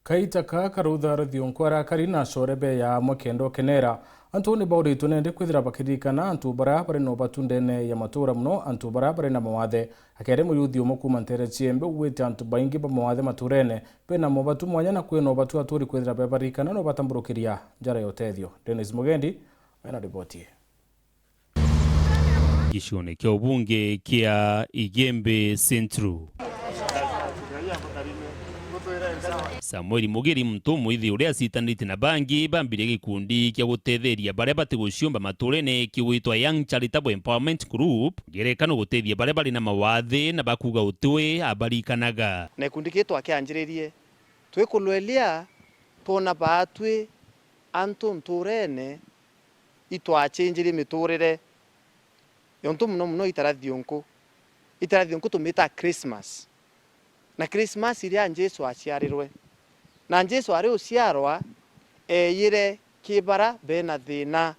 kaita ka karutha ruthiunkwara karina corebe ya mwakendo kenera antu ni bauritu nende kwithira bakiririkana antu bara bari no batundene ya matura muno antu bara bari na mawathe akere muyuthi umwe kuma ntere ciembe ugwite antu baingi ba mawathe maturene pena mo batu mwanya na kwina batu aturi kwithira bebarikana no batamburukiria njara ya utethio. Dennis Mugendi ana ripoti. Gicione kia ubunge kia Igembe Central. Samuel Mugeri muntu mwithi uria citanite na bangi bambire gikundi kia gutetheria baria batiguciomba maturene kiwitwa Young Charitable Empowerment Group gerekano gutethia baria bari na mawathe na bakuga utwe abarikanaga na ikundi kitu akianjiririe twikulwelia tona batwe antu nturene itwachinjiri miturire yontu muno itarathionku tumita Christmas na Christmas iria Jesu aciarirwe na Jesu ari uciarwa eyire kibara bena thina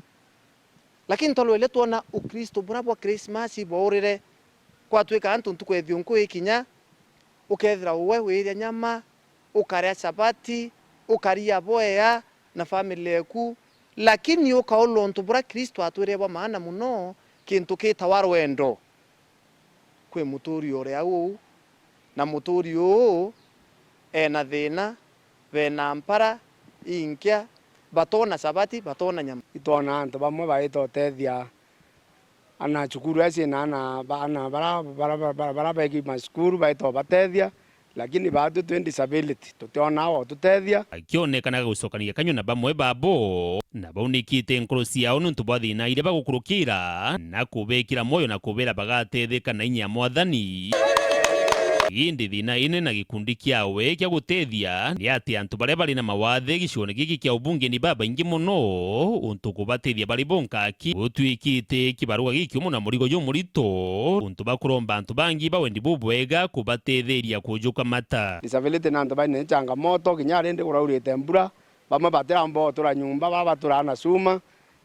lakini tolwele tuona ukristo bura bwa Christmas borire kwatwika antu ntukwethionku ikinya ukethira uwe wiria nyama ukaria chapati ukaria boya na family yaku lakini ukaolo ntu bura Kristo atwireba maana muno kintu kitawaro wendo kwe muturi ore au na muturi o ena thina bena mpara inkia batona sabati batona nyama itona antu bamwe baitotethia ana cukuru eci na bana bara begi maskuru baito batethia lakini batu tu disability tutiona ao tutethia akionekana gucokania kanyo na bamwe babo na baunikite nkuru ciao nuntu bwa thina ire bagukurukira na kubekira moyo na kubera bagatetheka na inya mwathani. Indi thina ine na gikundi kiawe kia gutethia ni ati antu baria bari na mawathe gicione giki kia ubunge ni baba ingi muno untu kubatethia bari bonkaki gutwikite kibaruga giki umuna murigo yo murito untu bakuromba antu bangi bawendi bubwega kubatetheria kujuka mata disability na antu bari ne changamoto kinyari ndi kuraurite mbura bamwe batira mbotura nyumba baba turana suma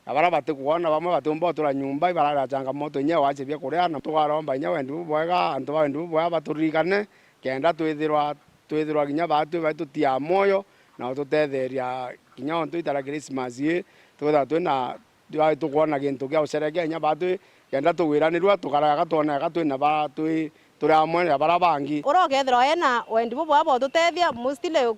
abara batikuona bamwe batumbotura nyumba ibara changamoto nya wache bya kureana twaromba nya wendi bubwega antu bawendi bubwega baturikane kenda twithirwa kinya batu tia moyo na tutetheria kinya ontu itara Christmas ye twetha twina tukuona kintu kia ucerekea nya batu kenda tuwiranirwa tukaraga tuona twina batu turi amwe ya barabangi urogethera ena wendi bubwa abo tutethia mustile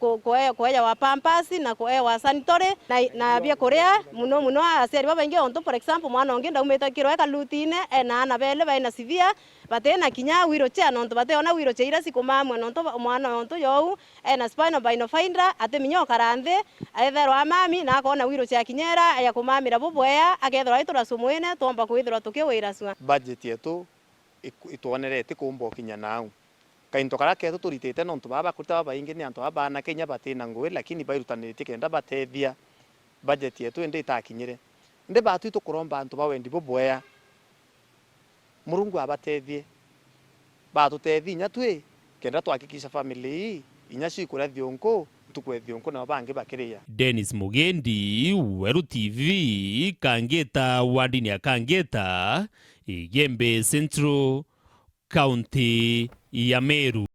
kueya wa pampers na kueya wa sanitary na bia kuria muno aseri baba ingi onto for example mwana ongi ndaumeta kiro eka lutine ena ana bele baina sivia batena kinya wiro cha nonto bateona wiro cha ira sikumamwe nonto mwana onto yo ena spinal binofinder ate minyo karanthe aethero amami na akona wiro cha kinyera ya kumamira bubwa agethera itura sumwene tomba kuithira tukiwira swa budget yetu ituonerete kumbo kinya nau kainto kara ketu turitete nontu baba kurita baba ingi ni antu bana Kenya batina ngwe lakini bairutanite kenda batethia budget yetu ende itakinyire nde batu itukuromba antu bawendi bubwea Murungu abatethie batutethia nya twi kenda twakikisha family inya cikura thionko tukwethionko na bangi bakiria. Dennis Mugendi, Weru TV, Kangeta wadini ya Kangeta, Igembe Central, County ya Meru.